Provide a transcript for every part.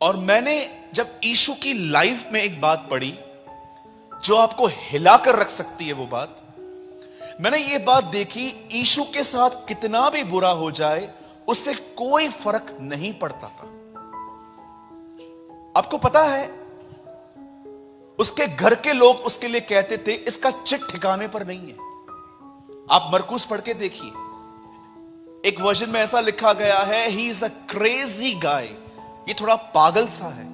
और मैंने जब यीशु की लाइफ में एक बात पढ़ी जो आपको हिलाकर रख सकती है, वो बात मैंने ये बात देखी, यीशु के साथ कितना भी बुरा हो जाए उससे कोई फर्क नहीं पड़ता था। आपको पता है, उसके घर के लोग उसके लिए कहते थे इसका चिट ठिकाने पर नहीं है। आप मरकुस पढ़ के देखिए, एक वर्जन में ऐसा लिखा गया है, he is a crazy guy, ये थोड़ा पागल सा है,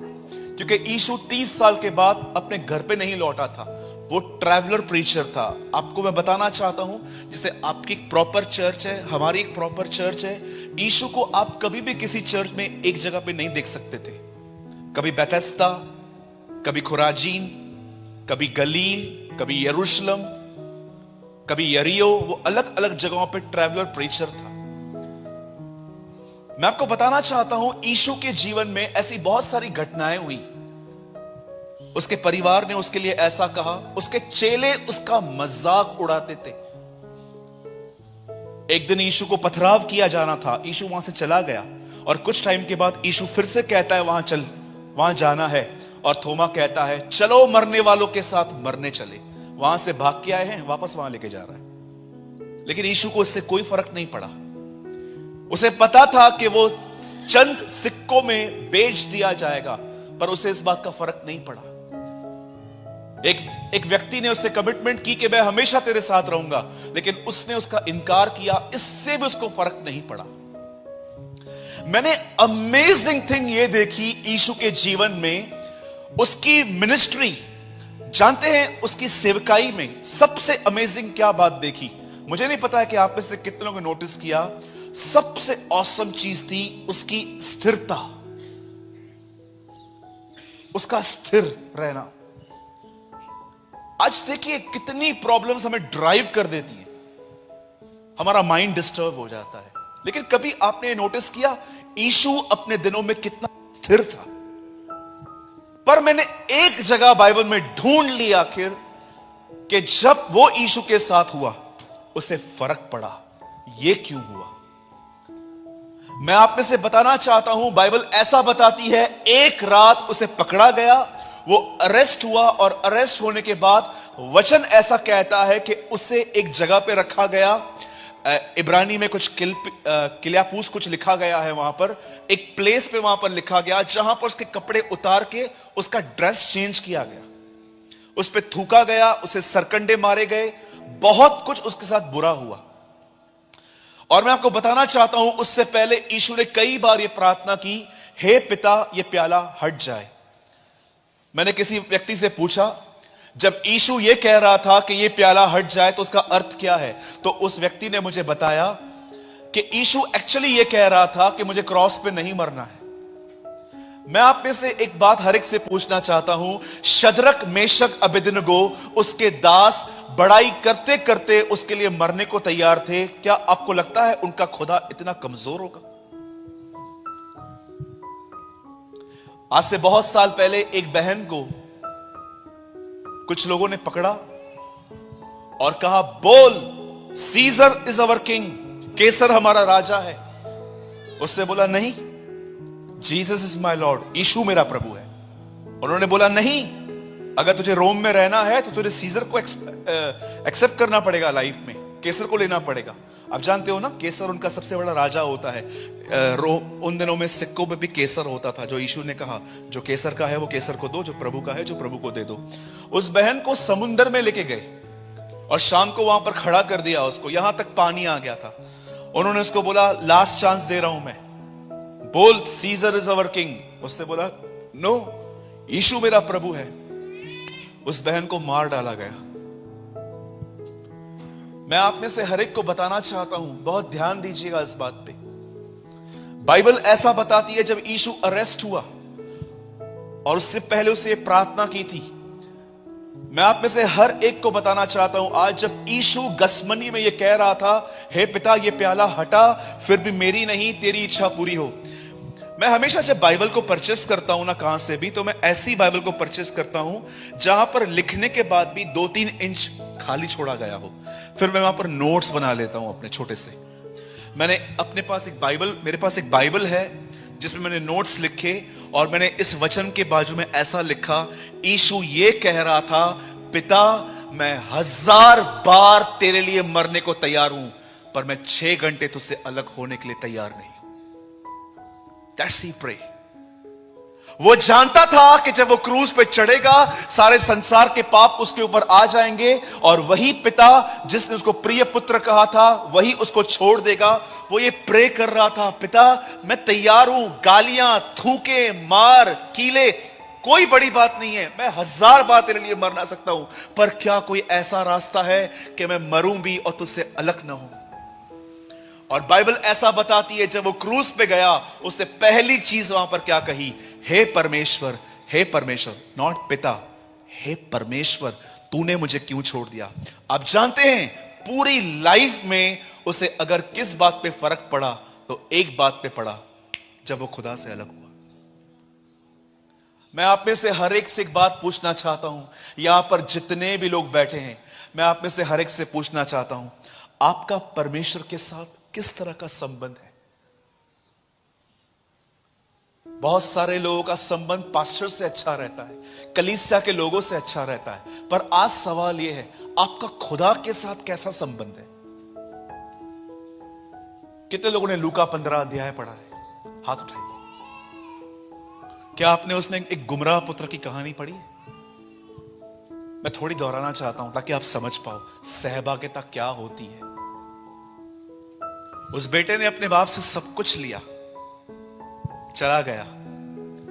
क्योंकि यीशु 30 साल के बाद अपने घर पे नहीं लौटा था, वो ट्रैवलर प्रीचर था। आपको मैं बताना चाहता हूं, जैसे आपकी एक प्रॉपर चर्च है, हमारी एक प्रॉपर चर्च है, यीशु को आप कभी भी किसी चर्च में एक जगह पे नहीं देख सकते थे। कभी बेथेस्दा, कभी खुराजीन, कभी गलील, कभी यरूशलेम, कभी यरीहो, वो अलग अलग जगहों पे ट्रैवलर प्रीचर था। मैं आपको बताना चाहता हूं, यीशु के जीवन में ऐसी बहुत सारी घटनाएं हुई। उसके परिवार ने उसके लिए ऐसा कहा, उसके चेले उसका मजाक उड़ाते थे। एक दिन यीशु को पथराव किया जाना था, यीशु वहां से चला गया और कुछ टाइम के बाद यीशु फिर से कहता है वहां चल, वहां जाना है, और थोमा कहता है चलो मरने वालों के साथ मरने चले। वहां से भाग के आए हैं, वापस वहां लेके जा रहा है। लेकिन यीशु को इससे कोई फर्क नहीं पड़ा। उसे पता था कि वो चंद सिक्कों में बेच दिया जाएगा, पर उसे इस बात का फर्क नहीं पड़ा। एक व्यक्ति ने उससे कमिटमेंट की कि मैं हमेशा तेरे साथ रहूंगा, लेकिन उसने उसका इनकार किया, इससे भी उसको फर्क नहीं पड़ा। मैंने अमेजिंग थिंग ये देखी यीशु के जीवन में, उसकी मिनिस्ट्री, जानते हैं उसकी सेवकाई में सबसे अमेजिंग क्या बात देखी? मुझे नहीं पता है कि आप में से कितने लोगों ने नोटिस किया, सबसे ऑसम चीज थी उसकी स्थिरता, उसका स्थिर रहना। आज देखिए कितनी प्रॉब्लम्स हमें ड्राइव कर देती हैं, हमारा माइंड डिस्टर्ब हो जाता है, लेकिन कभी आपने नोटिस किया यीशु अपने दिनों में कितना स्थिर था? पर मैंने एक जगह बाइबल में ढूंढ ली आखिर कि जब वो यीशु के साथ हुआ उसे फर्क पड़ा। ये क्यों हुआ? मैं आप में से बताना चाहता हूं, बाइबल ऐसा बताती है, एक रात उसे पकड़ा गया, वो अरेस्ट हुआ, और अरेस्ट होने के बाद वचन ऐसा कहता है कि उसे एक जगह पे रखा गया। इब्रानी में कुछ किल्यापूस कुछ लिखा गया है, वहां पर एक प्लेस पे वहां पर लिखा गया जहां पर उसके कपड़े उतार के उसका ड्रेस चेंज किया गया, उस पे थूका गया, उसे सरकंडे मारे गए, बहुत कुछ उसके साथ बुरा हुआ। और मैं आपको बताना चाहता हूं, उससे पहले यीशु ने कई बार यह प्रार्थना की, हे पिता ये प्याला हट जाए। मैंने किसी व्यक्ति से पूछा, जब यीशु ये कह रहा था कि ये प्याला हट जाए तो उसका अर्थ क्या है? तो उस व्यक्ति ने मुझे बताया कि यीशु एक्चुअली ये कह रहा था कि मुझे क्रॉस पे नहीं मरना है। मैं आप में से एक बात हर एक से पूछना चाहता हूं, शद्रक, मेशक, अबेदनगो उसके दास बड़ाई करते करते उसके लिए मरने को तैयार थे। क्या आपको लगता है उनका खुदा इतना कमजोर होगा? आज से बहुत साल पहले एक बहन को कुछ लोगों ने पकड़ा और कहा, बोल सीजर इज अवर किंग, केसर हमारा राजा है। उससे बोला नहीं, जीसस इज माय लॉर्ड, यीशु मेरा प्रभु है। उन्होंने बोला नहीं, अगर तुझे रोम में रहना है तो तुझे सीजर को एक्सेप्ट करना पड़ेगा, लाइफ में केसर को लेना पड़ेगा। आप जानते हो ना, केसर उनका सबसे बड़ा राजा होता है। उन दिनों में सिक्कों पे भी केसर होता था, जो यीशु ने कहा जो केसर का है वो केसर को दो, जो प्रभु का है जो प्रभु को दे दो। उस बहन को समुंदर में लेके गए और शाम को वहां पर खड़ा कर दिया उसको, यहां तक पानी आ गया था। उन्होंने उसको बोला, लास्ट चांस दे रहा हूं मैं, बोल सीजर इज अवर किंग। उससे बोला नो, यीशु मेरा प्रभु है। उस बहन को मार डाला गया। मैं आप में से हर एक को बताना चाहता हूं, बहुत ध्यान दीजिएगा इस बात पे। बाइबल ऐसा बताती है, जब यीशु अरेस्ट हुआ और उससे पहले उसे प्रार्थना की थी। मैं आप में से हर एक को बताना चाहता हूं, आज जब यीशु गसमनी में यह कह रहा था, हे पिता ये प्याला हटा, फिर भी मेरी नहीं तेरी इच्छा पूरी हो। मैं हमेशा जब बाइबल को परचेस करता हूं ना, कहां से भी, तो मैं ऐसी बाइबल को परचेस करता हूं जहां पर लिखने के बाद भी 2-3 इंच खाली छोड़ा गया हो। फिर मैं वहां पर नोट्स बना लेता हूं अपने छोटे से। मैंने अपने पास एक बाइबल, मेरे पास एक बाइबल है जिसमें मैंने नोट्स लिखे और मैंने इस वचन के बाजू में ऐसा लिखा, यीशु ये कह रहा था, पिता मैं 1000 बार तेरे लिए मरने को तैयार हूं, पर मैं 6 घंटे तुझसे अलग होने के लिए तैयार नहीं हूं। That's he pray. वो जानता था कि जब वो क्रूज पे चढ़ेगा सारे संसार के पाप उसके ऊपर आ जाएंगे और वही पिता जिसने उसको प्रिय पुत्र कहा था वही उसको छोड़ देगा। वो ये प्रे कर रहा था, पिता मैं तैयार हूं, गालियां, थूके, मार, कीले, कोई बड़ी बात नहीं है, मैं 1000 बार तेरे लिए मर ना सकता हूं, पर क्या कोई ऐसा रास्ता है कि मैं मरूं भी और तुझसे अलग ना हूं। और बाइबल ऐसा बताती है, जब वो क्रूज पे गया उससे पहली चीज वहां पर क्या कही, हे परमेश्वर, हे परमेश्वर, नॉट पिता, हे परमेश्वर तूने मुझे क्यों छोड़ दिया। आप जानते हैं पूरी लाइफ में उसे अगर किस बात पे फर्क पड़ा तो एक बात पे पड़ा, जब वो खुदा से अलग हुआ। मैं आप में से हर एक से एक बात पूछना चाहता हूं, यहां पर जितने भी लोग बैठे हैं, मैं आप में से हर एक से पूछना चाहता हूं, आपका परमेश्वर के साथ किस तरह का संबंध है। बहुत सारे लोगों का संबंध पास्टर से अच्छा रहता है, कलीसिया के लोगों से अच्छा रहता है, पर आज सवाल यह है, आपका खुदा के साथ कैसा संबंध है। कितने लोगों ने लूका 15 अध्याय पढ़ा है, हाथ उठाइए। क्या आपने उसने एक गुमराह पुत्र की कहानी पढ़ी है। मैं थोड़ी दोहराना चाहता हूं ताकि आप समझ पाओ सहभागिता क्या होती है। उस बेटे ने अपने बाप से सब कुछ लिया, चला गया।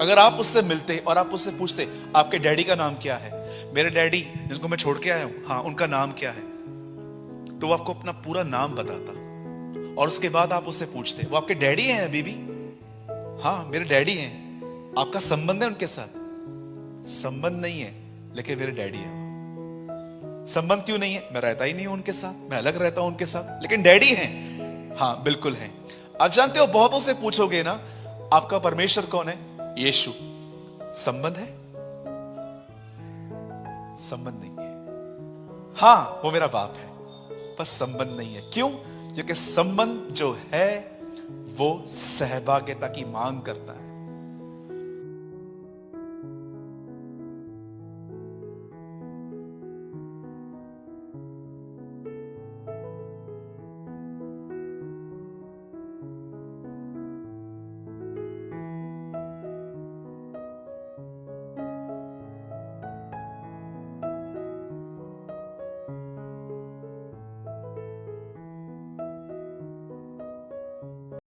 अगर आप उससे मिलते और आप उससे पूछते आपके डैडी का नाम क्या है, मेरे डैडी जिनको मैं छोड़ के आया हूं, हाँ उनका नाम क्या है, तो वो आपको अपना पूरा नाम बताता। और उसके बाद आप उससे पूछते वो आपके डैडी हैं अभी भी, हाँ मेरे डैडी हैं। आपका संबंध है उनके साथ, संबंध नहीं है, लेकिन मेरे डैडी है। संबंध क्यों नहीं है, मैं रहता ही नहीं हूं उनके साथ, मैं अलग रहता हूं उनके साथ, लेकिन डैडी हैं, हाँ बिल्कुल हैं। आप जानते हो बहुतों से पूछोगे ना आपका परमेश्वर कौन है, यीशु। संबंध है, संबंध नहीं है। हाँ वो मेरा बाप है, पर संबंध नहीं है। क्यों? क्योंकि संबंध जो है वो सहभागिता की मांग करता है।